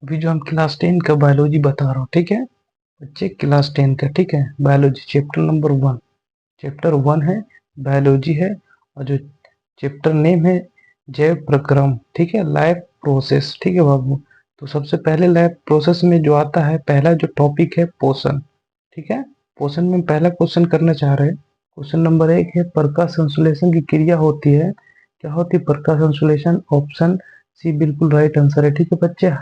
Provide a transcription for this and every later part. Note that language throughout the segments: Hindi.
अभी जो हम क्लास 10 का बायोलॉजी बता रहा हूँ, ठीक है बच्चे, क्लास 10 का, ठीक है, बायोलॉजी चैप्टर नंबर 1। चैप्टर 1 है, बायोलॉजी है, और जो चैप्टर नेम है जैव प्रक्रम, ठीक है, लाइफ प्रोसेस, ठीक है बाबू। तो सबसे पहले लाइफ प्रोसेस में जो आता है, पहला जो टॉपिक है पोषण, ठीक है। पोषण में पहला क्वेश्चन करना चाह रहे हैं। क्वेश्चन नंबर 1 है, प्रकाश संश्लेषण की क्रिया होती है, क्या होती है प्रकाश संश्लेषण? ऑप्शन सी बिल्कुल राइट आंसर है, ठीक है बच्चे।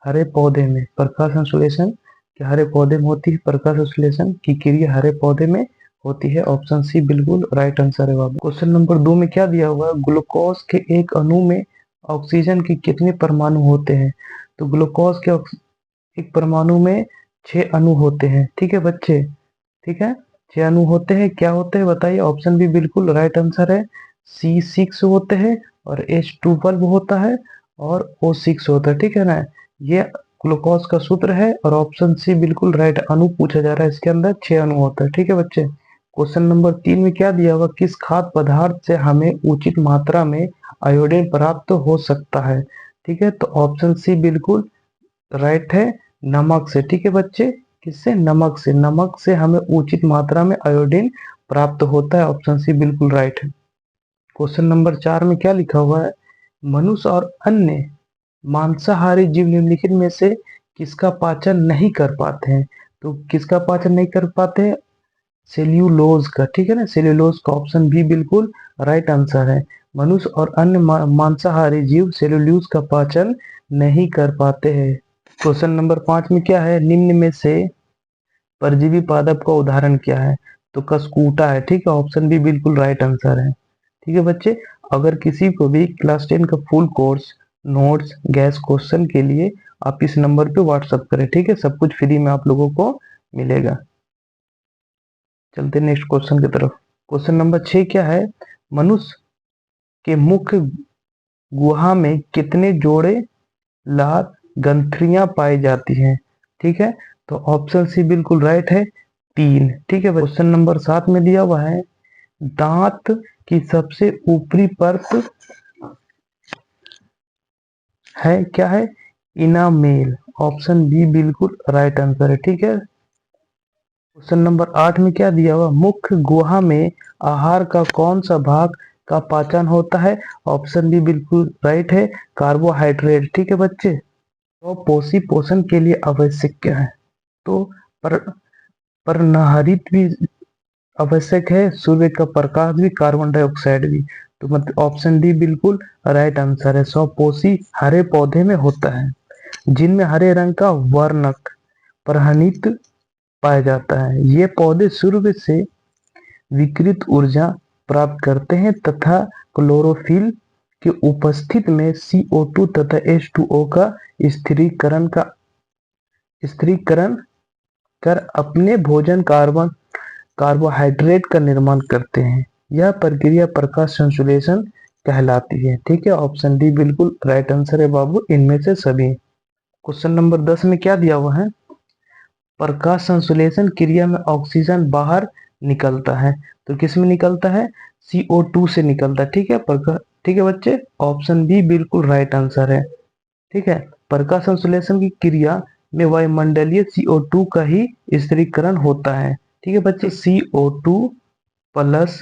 हरे पौधे में प्रकाश संश्लेषण, क्या हरे पौधे में होती है प्रकाश संश्लेषण की क्रिया? हरे पौधे में होती है, ऑप्शन सी बिल्कुल राइट आंसर है बाबू। क्वेश्चन नंबर 2 में क्या दिया हुआ है, ग्लूकोज के एक अणु में ऑक्सीजन के कितने परमाणु होते हैं? तो ग्लूकोज के एक परमाणु में 6 अणु होते हैं, ठीक है बच्चे, ठीक है। 6 अणु होते हैं, क्या होते हैं बताइए? ऑप्शन बी बिल्कुल राइट आंसर है, C6 होते हैं, और H12 होता है, और O6 होता है, ठीक है ना। ये ग्लूकोज का सूत्र है, और ऑप्शन सी बिल्कुल राइट। अणु पूछा जा रहा है, इसके अंदर 6 अणु होता है, ठीक है बच्चे। क्वेश्चन नंबर 3 में क्या दिया हुआ, किस खाद्य पदार्थ से हमें उचित मात्रा में आयोडीन प्राप्त हो सकता है? ठीक है, तो ऑप्शन सी बिल्कुल राइट है, नमक से, ठीक है बच्चे। किससे? नमक से। नमक से हमें उचित मात्रा में आयोडीन प्राप्त होता है, ऑप्शन सी बिल्कुल राइट है। क्वेश्चन नंबर 4 में क्या लिखा हुआ है, मनुष्य और अन्य मांसाहारी जीव निम्नलिखित में से किसका पाचन नहीं कर पाते हैं? तो किसका पाचन नहीं कर पाते हैं? सेल्यूलोज का, ठीक है ना, सेल्यूलोज का। ऑप्शन बी बिल्कुल राइट आंसर है। मनुष्य और अन्य मांसाहारी जीव सेल्यूलोज का पाचन नहीं कर पाते हैं। क्वेश्चन नंबर 5 में क्या है, निम्न में से परजीवी पादप का उदाहरण क्या है? तो कसकूटा है, ठीक है, ऑप्शन बी बिल्कुल राइट आंसर है, ठीक है बच्चे। अगर किसी को भी क्लास 10 का full course notes gas question के लिए आप इस नंबर पे व्हाट्सअप करें, ठीक है, सब कुछ फ्री में आप लोगों को मिलेगा। चलते नेक्स्ट क्वेश्चन की तरफ। क्वेश्चन नंबर 6 क्या है, मनुष्य के मुख्य गुहा में कितने जोड़े लार ग्रंथियां पाई जाती हैं? ठीक है, तो ऑप्शन सी बिल्कुल राइट है, 3, ठीक है। क्वेश्चन नंबर 7 में दिया हुआ है, दांत की सबसे ऊपरी परत है, क्या है? इनामेल, ऑप्शन बी बिल्कुल राइट आंसर है, ठीक है। क्वेश्चन नंबर 8 में क्या दिया हुआ, मुख्य गुहा में आहार का कौन सा भाग का पाचन होता है? ऑप्शन बी बिल्कुल राइट है, कार्बोहाइड्रेट, ठीक है बच्चे। तो पोषी पोषण के लिए आवश्यक क्या है? तो पर पर्णहरित भी आवश्यक है, सूर्य का प्रकाश भी, कार्बन डाइऑक्साइड भी। तो मतलब ऑप्शन डी बिल्कुल राइट आंसर है। स्वपोषी हरे पौधे में होता है, जिनमें हरे रंग का वर्णक परहनित पाया जाता है। ये पौधे सूर्य से विकिरित ऊर्जा प्राप्त करते हैं तथा क्लोरोफिल के उपस्थित में CO2 तथा H2O का स्थिरीकरण कर अपने भोजन कार्बोहाइड्रेट का निर्माण करते हैं। यह प्रक्रिया प्रकाश संश्लेषण कहलाती है, ठीक है। ऑप्शन डी बिल्कुल राइट आंसर है बाबू, इनमें से सभी। क्वेश्चन नंबर 10 में क्या दिया हुआ है, प्रकाश संश्लेषण क्रिया में ऑक्सीजन बाहर निकलता है, तो किस में निकलता है? CO2 से निकलता है, ठीक है ठीक है बच्चे, ऑप्शन बी बिल्कुल राइट आंसर है, ठीक है। प्रकाश संश्लेषण की क्रिया में वायुमंडलीय CO2 का ही स्थिरीकरण होता है, ठीक है बच्चे। CO2 प्लस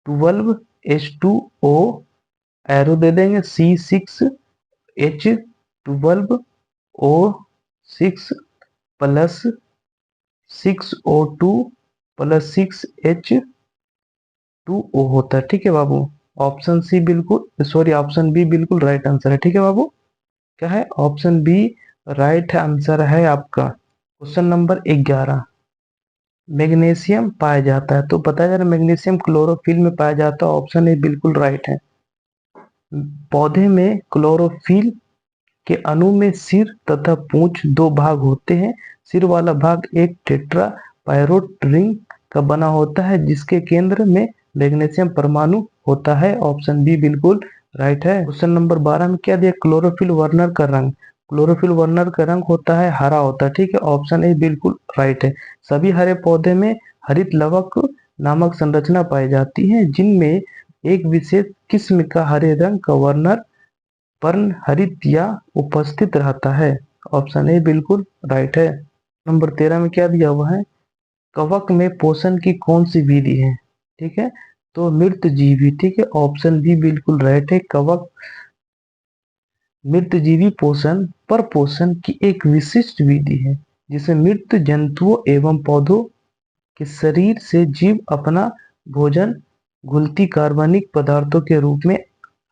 12H2O, एरो दे देंगे, C6H12O6 plus 6O2 plus 6H2O होता है, ठीक है बाबू। ऑप्शन सी बिल्कुल सॉरी ऑप्शन बी बिल्कुल राइट आंसर है, ठीक है बाबू। क्या है? ऑप्शन बी राइट आंसर है आपका। क्वेश्चन नंबर 11, मैग्नीशियम पाया जाता है, तो बताया जा रहा है मैग्नीशियम क्लोरोफिल में पाया जाता है, ऑप्शन ए बिल्कुल राइट है। पौधे में क्लोरोफिल के अणु में सिर तथा पूंछ दो भाग होते हैं। सिर वाला भाग एक टेट्रा पैरोट रिंग का बना होता है, जिसके केंद्र में मैग्नीशियम परमाणु होता है, ऑप्शन बी बिल्कुल राइट है। क्वेश्चन नंबर 12 में क्या दिया, क्लोरोफिल वर्नर का रंग? क्लोरोफिल वर्नर का रंग होता है हरा होता है, ठीक है, ऑप्शन ए बिल्कुल राइट है। सभी हरे पौधे में हरित लवक नामक संरचना पाई जाती है, जिनमें एक विशेष किस्म का हरे रंग का वर्नर पर्णहरित या उपस्थित रहता है। ऑप्शन ए बिल्कुल राइट है। नंबर 13 में क्या दिया हुआ है, कवक में पोषण की कौन सी विधि है? ठीक है, तो मृत जीवी। ठीक है, ऑप्शन बी बिल्कुल राइट है। कवक मृतजीवी पोषण पर पोषण की एक विशिष्ट विधि है जिसे मृत जंतुओं एवं पौधों के शरीर से जीव अपना भोजन घुलती कार्बनिक पदार्थों के रूप में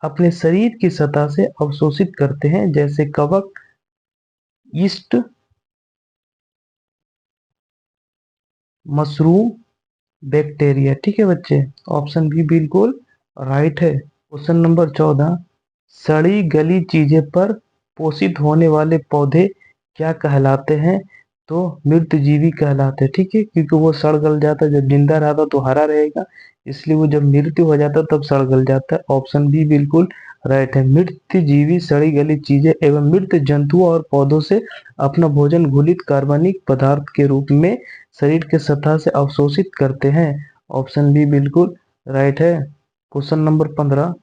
अपने शरीर की सतह से अवशोषित करते हैं, जैसे कवक, यीस्ट, मशरूम, बैक्टीरिया। ठीक है बच्चे, ऑप्शन बी बिल्कुल राइट है। क्वेश्चन नंबर 14, सड़ी गली चीजें पर पोषित होने वाले पौधे क्या कहलाते हैं? तो मृतजीवी कहलाते हैं। ठीक है, क्योंकि वो सड़ गल जाता है, जब जिंदा रहता तो हरा रहेगा, इसलिए वो जब मृत्यु हो जाता है तब सड़ गल जाता है। ऑप्शन बी बिल्कुल राइट है। मृतजीवी सड़ी गली चीजें एवं मृत जंतुओं और पौधों से अपना भोजन घुलित कार्बनिक पदार्थ के रूप में शरीर के सतह से अवशोषित करते हैं। ऑप्शन बी बिल्कुल राइट है। क्वेश्चन नंबर 15,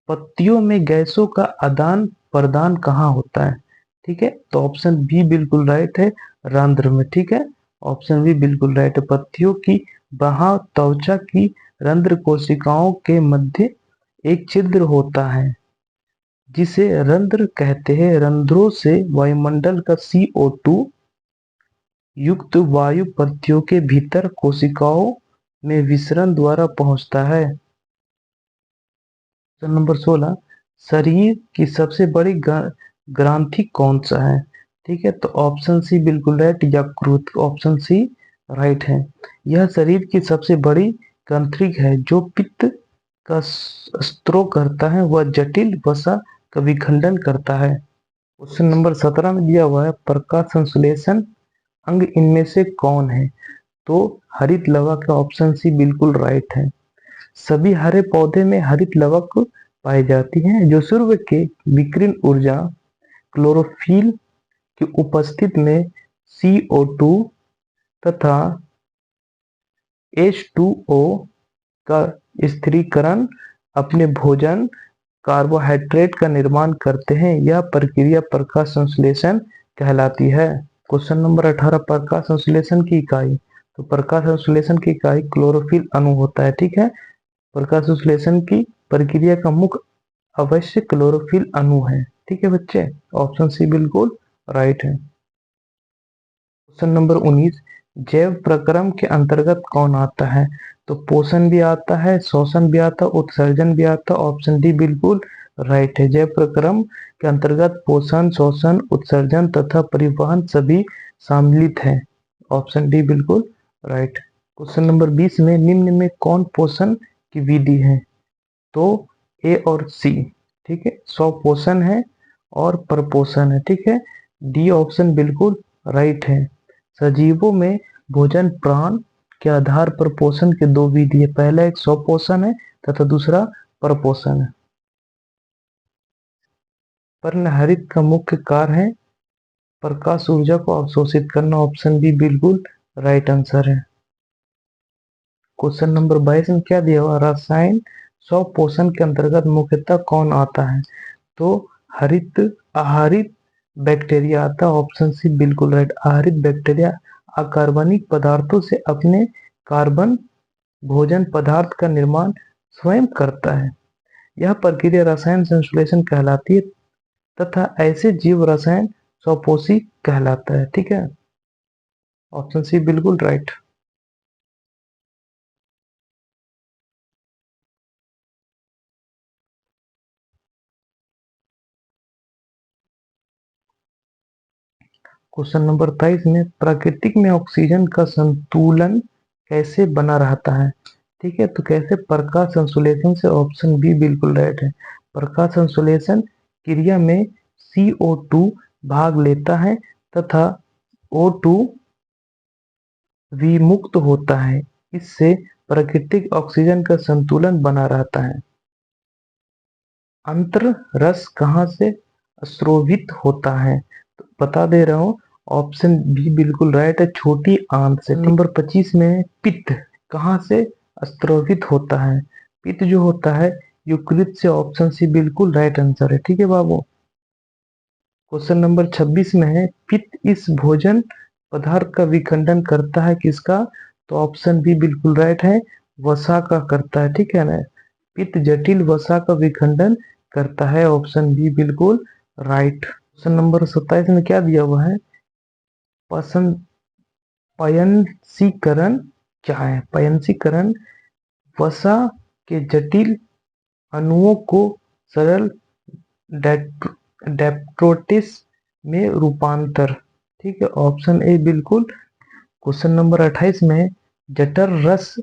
पत्तियों में गैसों का आदान प्रदान कहाँ होता है? ठीक है, तो ऑप्शन बी बिल्कुल राइट है, रंध्र में। ठीक है, ऑप्शन बी बिल्कुल राइट है। पत्तियों की बहाव त्वचा की रंध्र कोशिकाओं के मध्य एक छिद्र होता है जिसे रंध्र कहते हैं। रंध्रों से वायुमंडल का CO2 युक्त वायु पत्तियों के भीतर कोशिकाओं में विसरण द्वारा पहुंचता है। क्वेश्चन नंबर 16, शरीर की सबसे बड़ी ग्रंथि कौन सा है? ठीक है, तो ऑप्शन सी बिल्कुल राइट, यकृत। ऑप्शन सी राइट है। यह शरीर की सबसे बड़ी ग्रंथि है जो पित्त का स्त्रोत करता है, वह जटिल वसा का विखंडन करता है। क्वेश्चन नंबर 17 में दिया हुआ है, प्रकाश संश्लेषण अंग इनमें से कौन है? तो हरित लवक। ऑप्शन सी बिल्कुल राइट है। सभी हरे पौधे में हरित लवक पाई जाती हैं जो सूर्य के विकिरण ऊर्जा क्लोरोफिल की उपस्थिति में CO2 तथा H2O का स्थिरीकरण अपने भोजन कार्बोहाइड्रेट का निर्माण करते हैं। यह प्रक्रिया प्रकाश संश्लेषण कहलाती है। क्वेश्चन नंबर 18, प्रकाश संश्लेषण की इकाई। तो प्रकाश संश्लेषण की इकाई क्लोरोफिल अणु होता है। ठीक है, प्रकाश संश्लेषण की प्रक्रिया का मुख्य अवश्य क्लोरोफिल अणु है। ठीक है बच्चे, ऑप्शन सी बिल्कुल राइट है। क्वेश्चन नंबर 19, जैव प्रक्रम के अंतर्गत कौन आता है? तो पोषण भी आता है, शोषण भी आता है, उत्सर्जन भी आता है। ऑप्शन डी बिल्कुल राइट है। जैव प्रक्रम के अंतर्गत पोषण, शोषण, उत्सर्जन तथा परिवहन सभी सम्मिलित है। ऑप्शन डी बिल्कुल राइट। क्वेश्चन नंबर 20 में निम्न में कौन पोषण की विधि है? तो ए और सी। ठीक है, स्वपोषण है और परपोषण है। ठीक है, डी ऑप्शन बिल्कुल राइट है। सजीवों में भोजन प्राण के आधार पर पोषण के दो विधि है, पहला एक स्वपोषण है तथा दूसरा परपोषण है। पर्णहरित का मुख्य कार्य है प्रकाश ऊर्जा को अवशोषित करना। ऑप्शन बी बिल्कुल राइट आंसर है। क्वेश्चन नंबर 22 में क्या दिया हुआ, रसायन स्वपोषण के अंतर्गत मुख्यतः कौन आता है? तो हरित आहारित बैक्टीरिया आता है। ऑप्शन सी बिल्कुल राइट। आहारित बैक्टीरिया अकार्बनिक पदार्थों से अपने कार्बन भोजन पदार्थ का निर्माण स्वयं करता है। यह प्रक्रिया रसायन संश्लेषण कहलाती है तथा ऐसे जीव रसायन स्वपोषी कहलाता है। ठीक है, ऑप्शन सी बिल्कुल राइट। क्वेश्चन नंबर 23 में प्राकृतिक में ऑक्सीजन का संतुलन कैसे बना रहता है? ठीक है, तो कैसे? प्रकाश संश्लेषण से। ऑप्शन बी बिल्कुल राइट है। प्रकाश संश्लेषण क्रिया में CO2 भाग लेता है तथा O2 विमुक्त होता है। इससे प्राकृतिक ऑक्सीजन का संतुलन बना रहता है। अंतर रस कहाँ से स्रावित होता है? तो बता दे रहा हूँ, ऑप्शन बी बिल्कुल राइट है, छोटी आंत से। नंबर 25 में पित्त कहाँ से स्रावित होता है? पित्त जो होता है यकृत से। ऑप्शन सी बिल्कुल राइट आंसर है। ठीक है बाबू, क्वेश्चन नंबर 26 में है, पित्त इस भोजन पदार्थ का विखंडन करता है किसका? तो ऑप्शन बी बिल्कुल राइट है, वसा का करता है, ठीक है ना। पित्त जटिल वसा का विखंडन करता है, ऑप्शन बी बिल्कुल राइट। क्वेश्चन नंबर 27 में क्या दिया हुआ है? पसंद पयनसीकरण क्या है? पयनसीकरण वसा के जटिल अणुओं को सरल डेप्टोटिस में रूपांतर, ठीक है, ऑप्शन ए बिल्कुल। क्वेश्चन नंबर 28 में जठर रस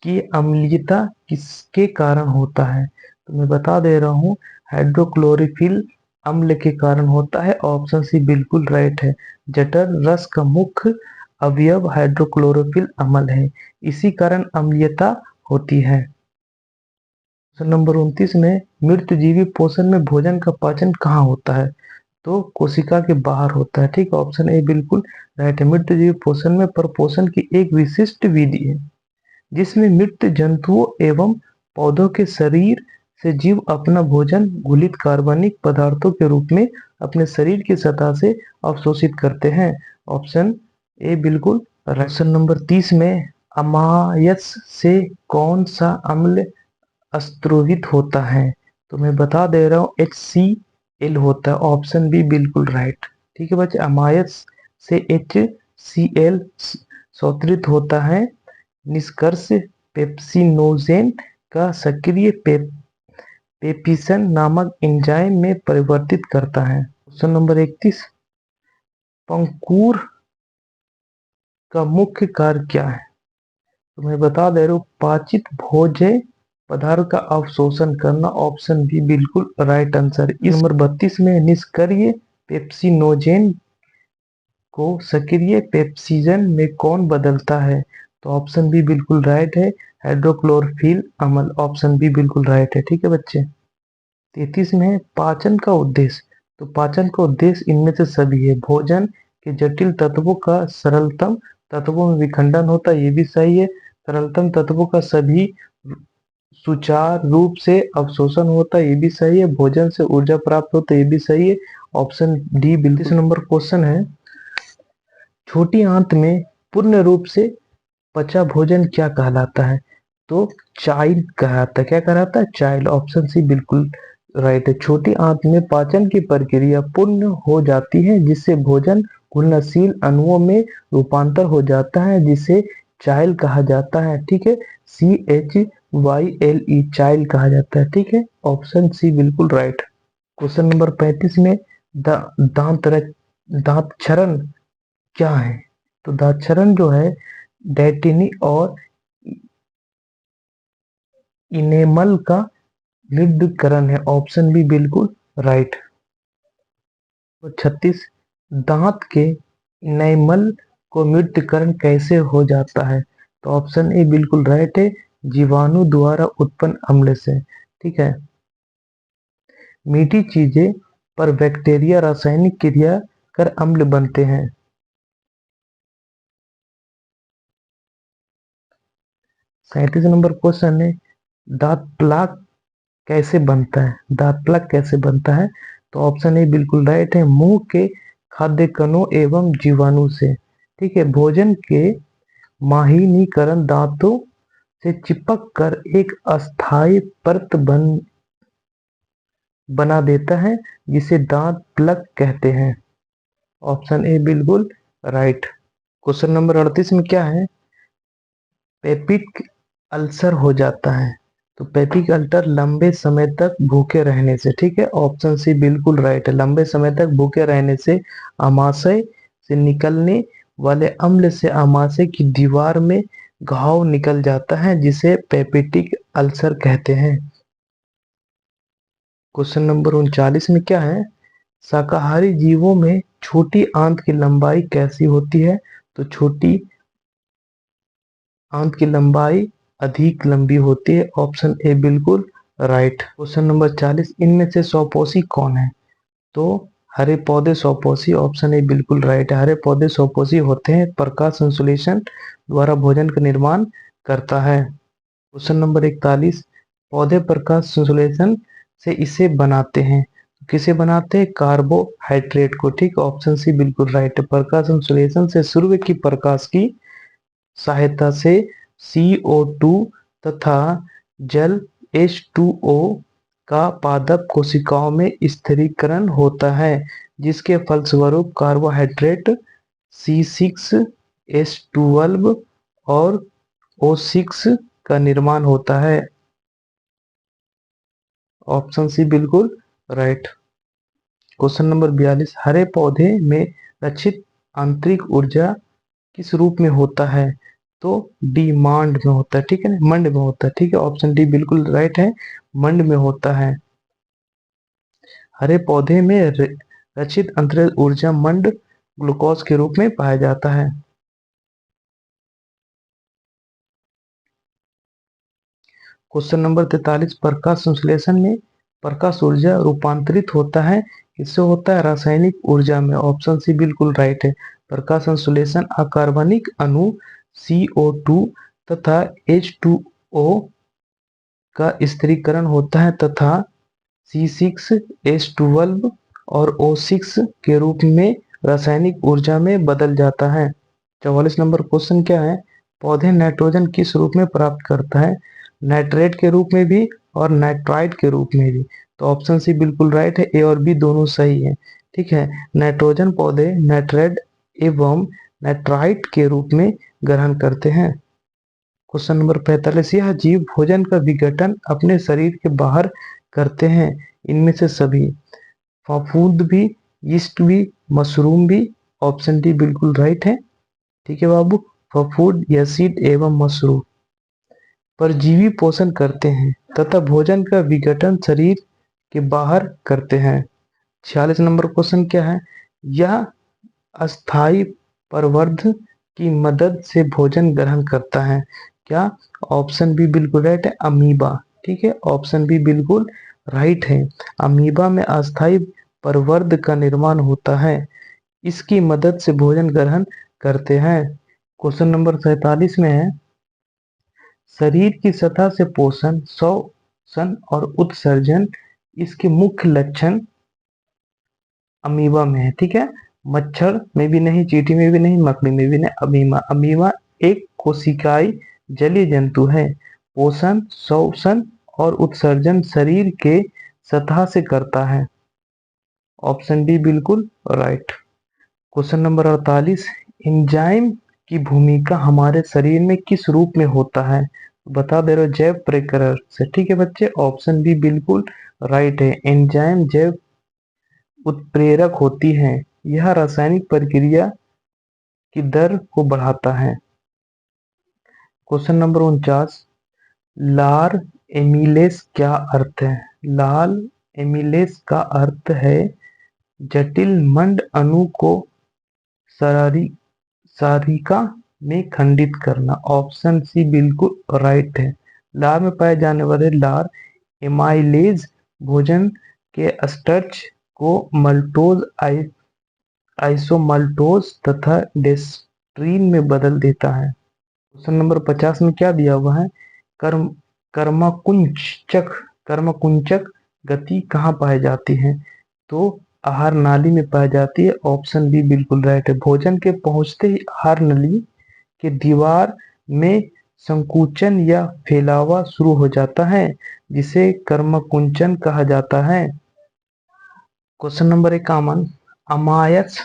की अम्लीयता किसके कारण होता है? तो मैं बता दे रहा हूँ, हाइड्रोक्लोरोफिल अम्ल के कारण होता है, ऑप्शन सी बिल्कुल राइट है। जठर रस का मुख्य अवयव हाइड्रोक्लोरोफिल अम्ल है, इसी कारण अम्लीयता होती है। क्वेश्चन नंबर 29 में मृतजीवी पोषण में भोजन का पाचन कहाँ होता है? तो कोशिका के बाहर होता है, ठीक, ऑप्शन ए बिल्कुल राइट है। मृतजीवी पोषण में परपोषण की एक विशिष्ट विधि है जिसमें मृत जंतुओं एवं पौधों के शरीर से जीव अपना भोजन घुलित कार्बनिक पदार्थों के रूप में अपने शरीर की सतह से अवशोषित करते हैं, ऑप्शन ए बिल्कुल। क्वेश्चन नंबर 30 में अमायस से कौन सा अम्ल अस्त्रोहित होता है? तो मैं बता दे रहा हूँ, HCl होता है, ऑप्शन बी बिल्कुल राइट, ठीक है बच्चे। अमायस से HCl स्रोतित होता है, निष्कर्ष पेप्सिनोजेन का सक्रिय पेप्सिन नामक एंजाइम में परिवर्तित करता है। क्वेश्चन नंबर 31, पंकुर का मुख्य कार्य क्या है? तो मैं बता दे रहा हूँ, पाचित भोज्य पदार्थ का अवशोषण करना, ऑप्शन बी बिल्कुल राइट आंसर। इस नंबर 32 में निष्क्रिय पेप्सिनोजेन को सक्रिय पेप्सिजन में कौन बदलता है? तो ऑप्शन बी बिल्कुल राइट है, हाइड्रोक्लोरोफिल अम्ल, ऑप्शन बी बिल्कुल राइट है, ठीक है बच्चे। 33 में है पाचन का उद्देश्य। तो पाचन का उद्देश्य इनमें से सभी है, भोजन के जटिल तत्वों का सरलतम तत्वों में विखंडन होता है, ये भी सही है। सरलतम तत्वों का सभी सुचारू रूप से अवशोषण होता है, ये भी सही है। भोजन से ऊर्जा प्राप्त होता है, ये भी सही है, ऑप्शन डी बिल्कुल। 30 नंबर क्वेश्चन है, छोटी आंत में पूर्ण रूप से पचा भोजन क्या कहलाता है? तो चाइल्ड कहलाता है, क्या कहलाता है? चाइल्ड, ऑप्शन सी बिल्कुल राइट है। छोटी आंत में पाचन की प्रक्रिया पूर्ण हो जाती है जिससे भोजन घुलनशील अणुओं में रूपांतर हो जाता है जिसे चाइल्ड कहा जाता है, ठीक है, CHYLE चाइल्ड कहा जाता है, ठीक है, ऑप्शन सी बिल्कुल राइट। क्वेश्चन नंबर 35 में दांत क्षरण क्या है? तो दांत क्षरण जो है डेंटिनी और इनेमल का मृदुकरण है, ऑप्शन बी बिल्कुल राइट। 36, दांत के इनेमल को मृदुकरण कैसे हो जाता है? तो ऑप्शन ए बिल्कुल राइट है, जीवाणु द्वारा उत्पन्न अम्ल से, ठीक है। मीठी चीजें पर बैक्टीरिया रासायनिक क्रिया कर अम्ल बनते हैं। 37 नंबर क्वेश्चन है, दांत प्लाक कैसे बनता है? दांत प्लाक कैसे बनता है? तो ऑप्शन ए बिल्कुल राइट है, मुंह के खाद्य कणों एवं जीवाणु से, ठीक है। भोजन के माहिनीकरण दांतों से चिपक कर एक अस्थायी परत बना देता है जिसे दांत प्लग कहते हैं, ऑप्शन ए बिल्कुल राइट। क्वेश्चन नंबर 38 में क्या है? पेपिक अल्सर हो जाता है। तो पेपिक अल्सर लंबे समय तक भूखे रहने से, ठीक है, ऑप्शन सी बिल्कुल राइट है। लंबे समय तक भूखे रहने से आमाशय से निकलने वाले अम्ल से आमाशय की दीवार में घाव निकल जाता है जिसे पेपिटिक अल्सर कहते हैं। क्वेश्चन नंबर 39 में क्या है? शाकाहारी जीवों में छोटी आंत की लंबाई कैसी होती है? तो छोटी आंत की लंबाई अधिक लंबी होती है, ऑप्शन ए बिल्कुल राइट। क्वेश्चन नंबर 40, इनमें से स्वपोषी कौन है? तो हरे पौधे स्वपोषी, ऑप्शन ए बिल्कुल राइट है। हरे पौधे स्वपोषी होते हैं, प्रकाश संश्लेषण द्वारा भोजन का निर्माण करता है। क्वेश्चन नंबर 41, पौधे प्रकाश संश्लेषण से इसे बनाते हैं। किसे बनाते हैं? कार्बोहाइड्रेट को। ठीक, ऑप्शन सी बिल्कुल राइट है। प्रकाश संश्लेषण से सूर्य की प्रकाश की सहायता से CO2 तथा जल H2O का पादप कोशिकाओं में स्थिरीकरण होता है, जिसके फलस्वरूप कार्बोहाइड्रेट C6H12 और O6 का निर्माण होता है। ऑप्शन सी बिल्कुल राइट। क्वेश्चन नंबर 42, हरे पौधे में रचित आंतरिक ऊर्जा किस रूप में होता है? तो डी मांड में होता है, ठीक है ना, मंड में होता है। ठीक है, ऑप्शन डी बिल्कुल राइट है, मंड में होता है। हरे पौधे में रचित आंतरिक ऊर्जा मंड ग्लूकोज के रूप में पाया जाता है। क्वेश्चन नंबर 43, प्रकाश संश्लेषण में प्रकाश ऊर्जा रूपांतरित होता है, किससे होता है? रासायनिक ऊर्जा में। ऑप्शन सी बिल्कुल राइट है। प्रकाश संश्लेषण अकार्बनिक अणु CO2 तथा H2O का स्थिरीकरण होता है तथा C6H12 और O6 के रूप में रासायनिक ऊर्जा में बदल जाता है। 44 नंबर क्वेश्चन क्या है? पौधे नाइट्रोजन किस रूप में प्राप्त करता है? नाइट्रेट के रूप में भी और नाइट्राइट के रूप में भी। तो ऑप्शन सी बिल्कुल राइट है, ए और बी दोनों सही है। ठीक है, नाइट्रोजन पौधे नाइट्रेट एवं नाइट्राइट के रूप में ग्रहण करते हैं। क्वेश्चन नंबर 45, यह जीव भोजन का विघटन अपने शरीर के बाहर करते हैं, इनमें से सभी? फफूंद भी, यीस्ट भी, मशरूम भी। ऑप्शन डी बिल्कुल राइट है। ठीक है बाबू, फफूंद, यीस्ट एवं मशरूम परजीवी पोषण करते हैं तथा भोजन का विघटन शरीर के बाहर करते हैं। 46 नंबर क्वेश्चन क्या है? यह अस्थायी प्रवर्ध की मदद से भोजन ग्रहण करता है, क्या? ऑप्शन बी बिल्कुल राइट है, अमीबा। ठीक है, ऑप्शन बी बिल्कुल राइट है। अमीबा में अस्थायी प्रवर्ध का निर्माण होता है, इसकी मदद से भोजन ग्रहण करते हैं। क्वेश्चन नंबर 47 में है, शरीर की सतह से पोषण, शोषण और उत्सर्जन इसके मुख्य लक्षण अमीबा में है। ठीक है, मच्छर में भी नहीं, चींटी में भी नहीं, मकड़ी में भी नहीं, अमीबा एक कोशिकाई जलीय जंतु है। पोषण, शोषण और उत्सर्जन शरीर के सतह से करता है। ऑप्शन डी बिल्कुल राइट। क्वेश्चन नंबर 48, एंजाइम की भूमिका हमारे शरीर में किस रूप में होता है? बता दे रहे हो, जैव प्रक्रिया से। ठीक है बच्चे, ऑप्शन बी बिल्कुल राइट है। एंजाइम जैव उत्प्रेरक होती हैं, यह रासायनिक प्रक्रिया की दर को बढ़ाता है। क्वेश्चन नंबर 49, लाल एमिलेस क्या अर्थ है? लाल एमिलेस का अर्थ है जटिल मंड अणु को सारिका में खंडित करना। ऑप्शन सी बिल्कुल राइट है। लार में पाए जाने वाले लार एमाइलेज भोजन के स्टार्च को मल्टोज, आइसोमल्टोज तथा डेक्स्ट्रीन में बदल देता है। क्वेश्चन नंबर 50 में क्या दिया हुआ है? कर्मकुंचक गति कहाँ पाई जाती है? तो आहार नाली में पाई जाती है। ऑप्शन बी बिल्कुल राइट है। भोजन के पहुंचते ही आहार नली के दीवार में संकुचन या फैलावा शुरू हो जाता है, जिसे कर्मकुंचन कहा जाता है। क्वेश्चन नंबर 51, अमायस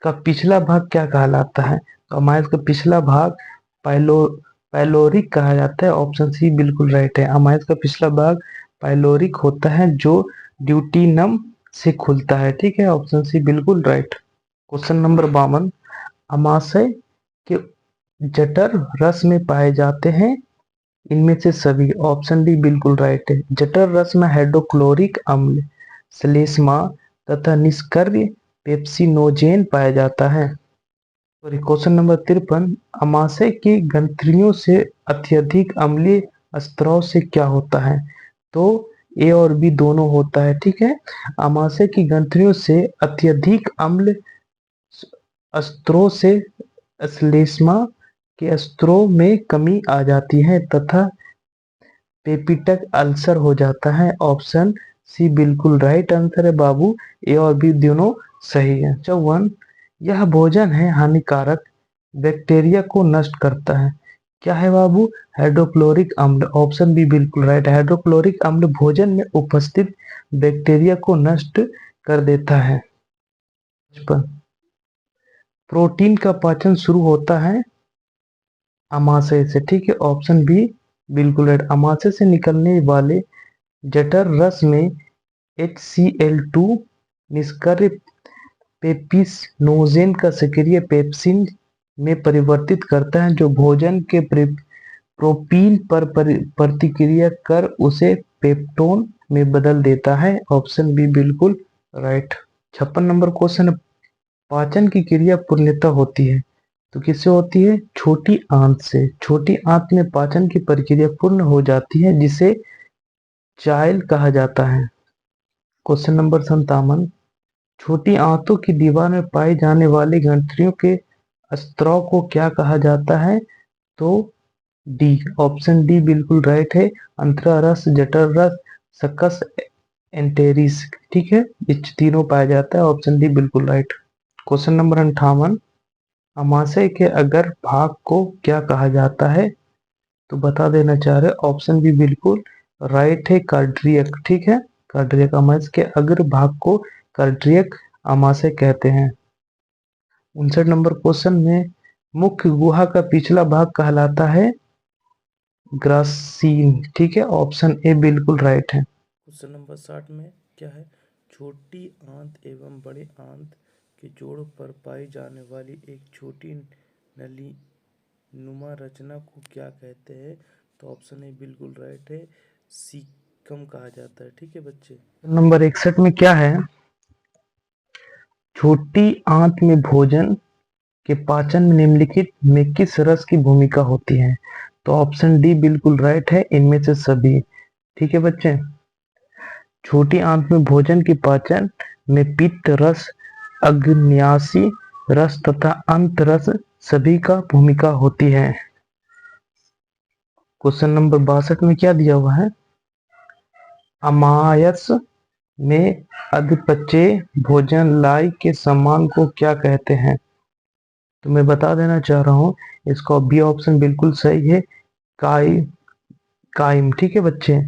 का पिछला भाग क्या कहलाता है? तो अमायस का पिछला भाग पाइलोरिक कहा जाता है। ऑप्शन सी बिल्कुल राइट है। अमायस का पिछला भाग पाइलोरिक होता है, जो ड्यूटीनम से खुलता है। ठीक है, ऑप्शन सी बिल्कुल राइट। क्वेश्चन नंबर 52, अमाशय के जठर रस में पाए जाते हैं, इनमें से सभी? ऑप्शन डी बिल्कुल राइट है। जठर रस में हाइड्रोक्लोरिक अम्ल, श्लेष्मा तथा निष्क्रिय पेप्सिनोजेन पाया जाता है। क्वेश्चन नंबर 53, अमाशय की ग्रंथियों से अत्यधिक अम्लीय स्त्राव से क्या होता है? तो ए और बी दोनों होता है। ठीक है, अमाशय की ग्रंथियों से अत्यधिक अम्ल स्त्रों से श्लेष्मा के स्त्रों में कमी आ जाती है तथा पेपिटिक अल्सर हो जाता है। ऑप्शन सी बिल्कुल राइट आंसर है बाबू, ए और बी दोनों सही है। 54, यह भोजन है हानिकारक, बैक्टीरिया को नष्ट करता है, क्या है बाबू? हाइड्रोक्लोरिक अम्ल, ऑप्शन बी बिल्कुल राइट। हाइड्रोक्लोरिक अम्ल भोजन में उपस्थित बैक्टीरिया को नष्ट कर देता है। 55, प्रोटीन का पाचन शुरू होता है अमाशय से, ठीक है, ऑप्शन बी बिल्कुल राइट। अमाशय से निकलने वाले जठर रस में HCl2 निष्क्रिय पेप्सिनोजेन का सक्रिय पेप्सिन में परिवर्तित करता है, जो भोजन के प्रोपीन पर प्रतिक्रिया कर उसे पेप्टोन में बदल देता है, ऑप्शन बी बिल्कुल राइट। 56 नंबर क्वेश्चन, पाचन की क्रिया पूर्णतः होती है, तो किससे होती है? छोटी आंत से। छोटी आंत में पाचन की प्रक्रिया पूर्ण हो जाती है, जिसे चाइल कहा जाता है। क्वेश्चन नंबर 57, छोटी आंतों की दीवार में पाए जाने वाले ग्रंथियों के स्त्राव को क्या कहा जाता है? तो डी, ऑप्शन डी बिल्कुल राइट है। अंतरा रस, जठर रस, सकस एंटेरिस, ठीक है, ये तीनों पाया जाता है, ऑप्शन डी बिल्कुल राइट। क्वेश्चन नंबर 58, अमाशय के अगर भाग को क्या कहा जाता है? तो बता देना चाह रहे, ऑप्शन बी बिल्कुल राइट है, कार्डियक, ठीक है, कार्डियक। अमाशय के अग्र भाग को कार्डियक अमाशय कहते हैं। 59 नंबर क्वेश्चन में मुख्य गुहा का पिछला भाग कहलाता है ग्रासीन, ठीक है, ऑप्शन ए बिल्कुल राइट है। क्वेश्चन नंबर 60 में क्या है? छोटी आंत एवं बड़े आंत के जोड़ पर पाई जाने वाली एक छोटी नली नुमा रचना को क्या कहते हैं? तो ऑप्शन ए बिल्कुल राइट है, सीकम कहा जाता है, ठीक है बच्चे। नंबर 61 में क्या है? छोटी आंत में भोजन के पाचन में निम्नलिखित में किस रस की भूमिका होती है? तो ऑप्शन डी बिल्कुल राइट है, इनमें से सभी, ठीक है बच्चे। छोटी आंत में भोजन के पाचन में पित्त रस, अग्न्याशी रस तथा अंत रस सभी का भूमिका होती है। क्वेश्चन नंबर 62 में क्या दिया हुआ है? अमायस में अधपचे भोजन लाई के सम्मान को क्या कहते हैं? तो मैं बता देना चाह रहा हूं, इसका बी ऑप्शन बिल्कुल सही है, काइम, ठीक है बच्चे।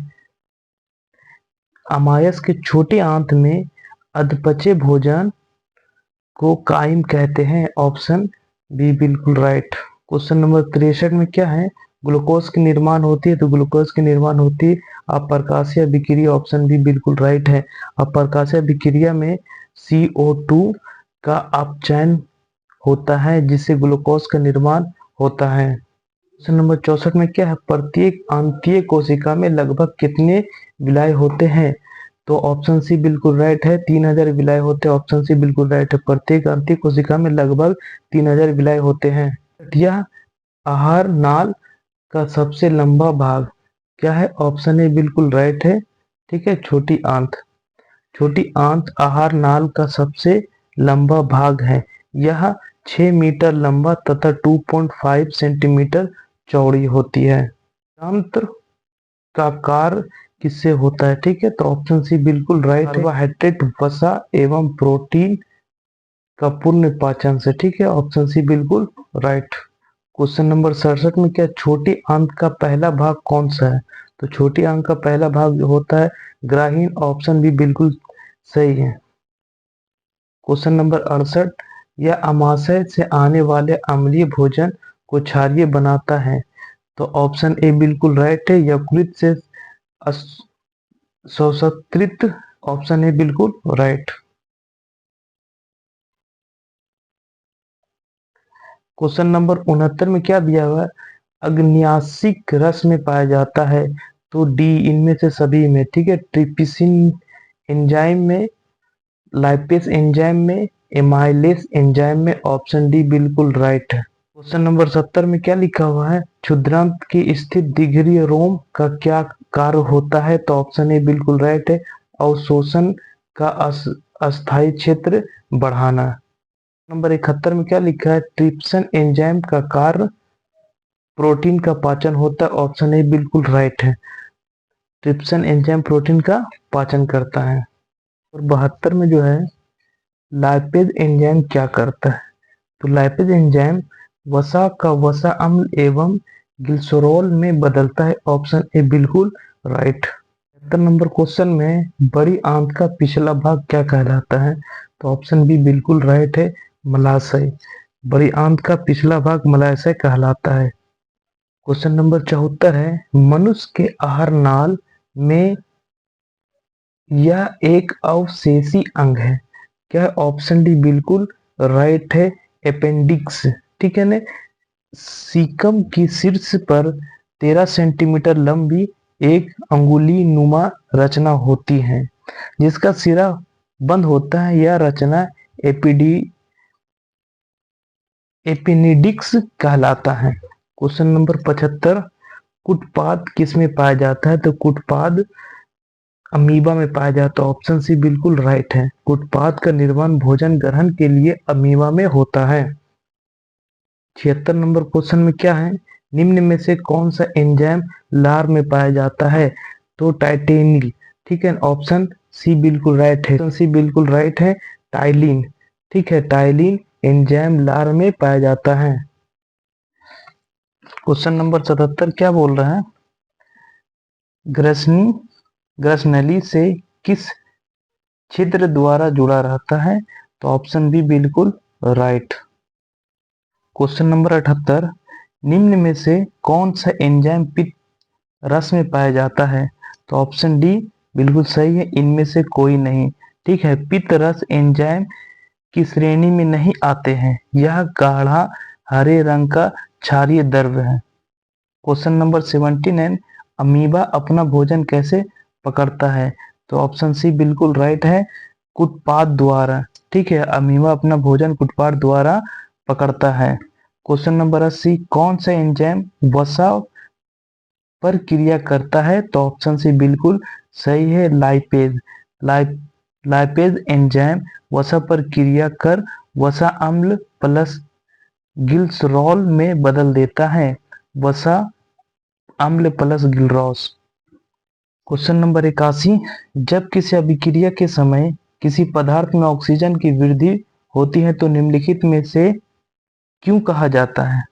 अमायस के छोटे आंत में अधपचे भोजन को काइम कहते हैं, ऑप्शन बी बिल्कुल राइट। क्वेश्चन नंबर 63 में क्या है? ग्लूकोज की निर्माण होती है, तो ग्लूकोज की निर्माण होती है अप्रकाशीय अभिक्रिया, ऑप्शन बी बिल्कुल राइट है। अप्रकाशीय अभिक्रिया में CO2 का अपचयन होता है, जिससे ग्लूकोज का निर्माण होता है। क्वेश्चन नंबर 64 में क्या है? प्रत्येक आंतीय कोशिका में लगभग कितने विलाय होते हैं? तो ऑप्शन सी बिल्कुल राइट है, 3000 विलाय होते हैं, ऑप्शन सी बिल्कुल राइट है। प्रत्येक आंतीय कोशिका में लगभग 3000 विलाय होते हैं। यह आहार नाल का सबसे लंबा भाग क्या है? ऑप्शन ए बिल्कुल राइट है, ठीक है, छोटी आंत। छोटी आंत आहार नाल का सबसे लंबा भाग है, यह 6 मीटर लंबा तथा 2.5 सेंटीमीटर चौड़ी होती है। तंत्र का कार्य किससे होता है? ठीक है, तो ऑप्शन सी बिल्कुल राइट है, कार्बोहाइड्रेट, वसा एवं प्रोटीन का पूर्ण पाचन से, ठीक है, ऑप्शन सी बिल्कुल राइट। क्वेश्चन नंबर 67 में क्या छोटी आंत का पहला भाग कौन सा है? तो छोटी आंत का पहला भाग होता है ग्राहीन, ऑप्शन बी बिल्कुल सही है। क्वेश्चन नंबर 68, यह अमाशय से आने वाले अम्लीय भोजन को क्षारीय बनाता है, तो ऑप्शन ए बिल्कुल राइट है, यकृत से शोषित, ऑप्शन ए बिल्कुल राइट। क्वेश्चन नंबर 69 में क्या दिया हुआ है? अग्न्याशिक रस में पाया जाता है, तो डी, इनमें से सभी में, ठीक है, ट्रिप्सिन एंजाइम में, लाइपेज एंजाइम में, एमाइलेज एंजाइम में, ऑप्शन डी बिल्कुल राइट है। क्वेश्चन नंबर 70 में क्या लिखा हुआ है? क्षुद्रांत की स्थित दिघरीय रोम का क्या कार्य होता है? तो ऑप्शन ए बिल्कुल राइट है, अवशोषण का अस्थायी क्षेत्र बढ़ाना। नंबर 71 में क्या लिखा है? ट्रिप्सिन एंजाइम का कार्य प्रोटीन का पाचन होता है, ऑप्शन ए बिल्कुल राइट है। ट्रिप्सिन एंजाइम प्रोटीन का पाचन करता है। और 72 में जो है लाइपेज एंजाइम क्या करता है? तो लाइपेज एंजाइम वसा का वसा अम्ल एवं ग्लिसरॉल में बदलता है। ऑप्शन ए बिल्कुल राइट। 73 नंबर क्वेश्चन में बड़ी आंत का पिछला भाग क्या कहलाता है? तो ऑप्शन बी बिल्कुल राइट है, मलाशय। बड़ी आंत का पिछला भाग मलाशय कहलाता है। क्वेश्चन नंबर 74 है, मनुष्य के आहार नाल में यह एक अवशेषी अंग है। क्या है? ऑप्शन डी बिल्कुल राइट है, अपेंडिक्स। ठीक है ना। सीकम की शीर्ष पर 13 सेंटीमीटर लंबी एक अंगुली नुमा रचना होती है जिसका सिरा बंद होता है। यह रचना एपिनिडिक्स कहलाता है। क्वेश्चन नंबर 75, कुटपाद किसमें पाया जाता है? तो कुटपाद अमीबा में पाया जाता है। ऑप्शन सी बिल्कुल राइट है। कुटपाद का निर्माण भोजन ग्रहण के लिए अमीबा में होता है। 76 नंबर क्वेश्चन में क्या है? निम्न में से कौन सा एंजाइम लार में पाया जाता है? तो टाइटेनिल। ठीक है, ऑप्शन सी बिल्कुल राइट है। ऑप्शन सी बिल्कुल राइट है, टाइलिन। ठीक है, टाइलिन एंजाइम लार में पाया जाता है। क्वेश्चन नंबर 77 क्या बोल रहा है? ग्रसनली से किस छिद्र द्वारा जुड़ा रहता है? तो ऑप्शन बी बिल्कुल राइट। क्वेश्चन नंबर 78, निम्न में से कौन सा एंजाइम पित्त रस में पाया जाता है? तो ऑप्शन डी बिल्कुल सही है, इनमें से कोई नहीं। ठीक है, पित्त रस एंजाइम की श्रेणी में नहीं आते हैं। यह गाढ़ा हरे रंग का क्षारीय द्रव्य है। क्वेश्चन नंबर 79, अमीबा अपना भोजन कैसे पकड़ता है? तो ऑप्शन सी बिल्कुल राइट है, कुटपाद द्वारा। ठीक है, अमीबा अपना भोजन कुटपाद द्वारा पकड़ता है। क्वेश्चन नंबर 80, कौन सा एंजाइम वसा पर क्रिया करता है? तो ऑप्शन सी बिल्कुल सही है, लाइपेज। लाइपेज एंजाइम वसा पर क्रिया कर वसा अम्ल प्लस ग्लिसरॉल में बदल देता है। वसा अम्ल प्लस ग्लूकोज। क्वेश्चन नंबर 81, जब किसी अभिक्रिया के समय किसी पदार्थ में ऑक्सीजन की वृद्धि होती है तो निम्नलिखित में से क्यों कहा जाता है?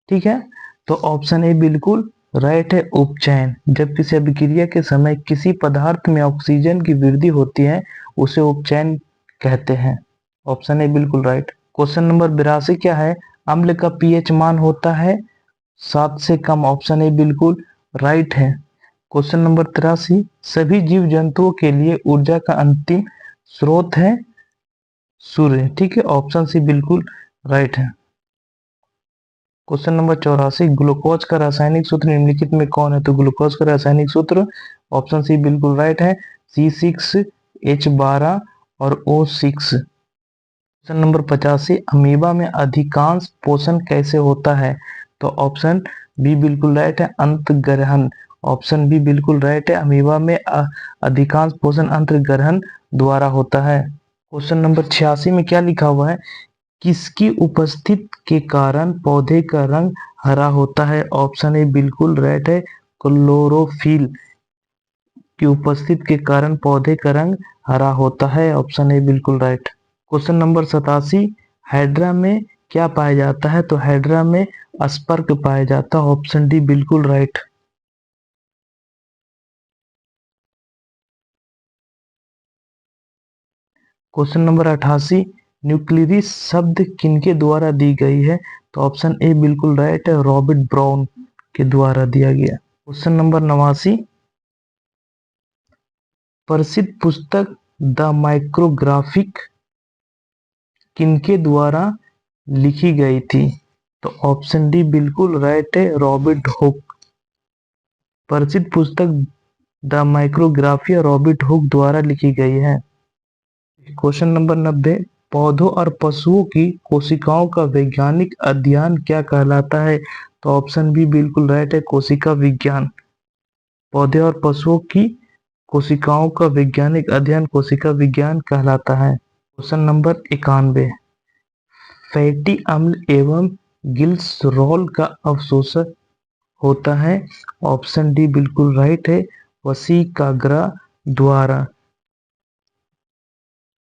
ठीक है, तो ऑप्शन ए बिल्कुल राइट है, उपचयन। जब किसी अभिक्रिया के समय किसी पदार्थ में ऑक्सीजन की वृद्धि होती है उसे उपचयन कहते हैं। ऑप्शन ए बिल्कुल राइट। क्वेश्चन नंबर 82 क्या है? अम्ल का पीएच मान होता है 7 से कम। ऑप्शन ए बिल्कुल राइट है। क्वेश्चन नंबर 83, सभी जीव जंतुओं के लिए ऊर्जा का अंतिम स्रोत है सूर्य। ठीक है, ऑप्शन सी बिल्कुल राइट है। क्वेश्चन नंबर 84, ग्लूकोज का रासायनिक सूत्र निम्नलिखित में कौन है? तो ग्लूकोज का रासायनिक सूत्र ऑप्शन सी बिल्कुल राइट है, C6H12 और O6। क्वेश्चन नंबर 85, अमीबा में अधिकांश पोषण कैसे होता है? तो ऑप्शन बी बिल्कुल राइट है, अंतर्ग्रहण। ऑप्शन बी बिल्कुल राइट है, अमीबा में अधिकांश पोषण अंतर्ग्रहण द्वारा होता है। क्वेश्चन नंबर 86 में क्या लिखा हुआ है? किसकी उपस्थिति के कारण पौधे का रंग हरा होता है? ऑप्शन ए बिल्कुल राइट है, क्लोरोफिल की उपस्थिति के कारण पौधे का रंग हरा होता है। ऑप्शन ए बिल्कुल राइट। क्वेश्चन नंबर 87, हाइड्रा में क्या पाया जाता है? तो हाइड्रा में स्पर्क पाया जाता है। ऑप्शन डी बिल्कुल राइट। क्वेश्चन नंबर 88, न्यूक्लियस शब्द किनके द्वारा दी गई है? तो ऑप्शन ए बिल्कुल राइट है, रॉबर्ट ब्राउन के द्वारा दिया गया। क्वेश्चन नंबर 89, प्रसिद्ध पुस्तक द माइक्रोग्राफिक किनके द्वारा लिखी गई थी? तो ऑप्शन डी बिल्कुल राइट है, रॉबर्ट हुक। प्रसिद्ध पुस्तक द माइक्रोग्राफिया रॉबर्ट हुक द्वारा लिखी गई है। क्वेश्चन नंबर 90, पौधों और पशुओं की कोशिकाओं का वैज्ञानिक अध्ययन क्या कहलाता है? तो ऑप्शन बी बिल्कुल राइट है, कोशिका विज्ञान। पौधे और पशुओं की कोशिकाओं का वैज्ञानिक अध्ययन कोशिका विज्ञान कहलाता है। क्वेश्चन नंबर 91, फैटी अम्ल एवं ग्लिसरॉल का अवशोषक होता है। ऑप्शन डी बिल्कुल राइट है, वसीकाग्र द्वारा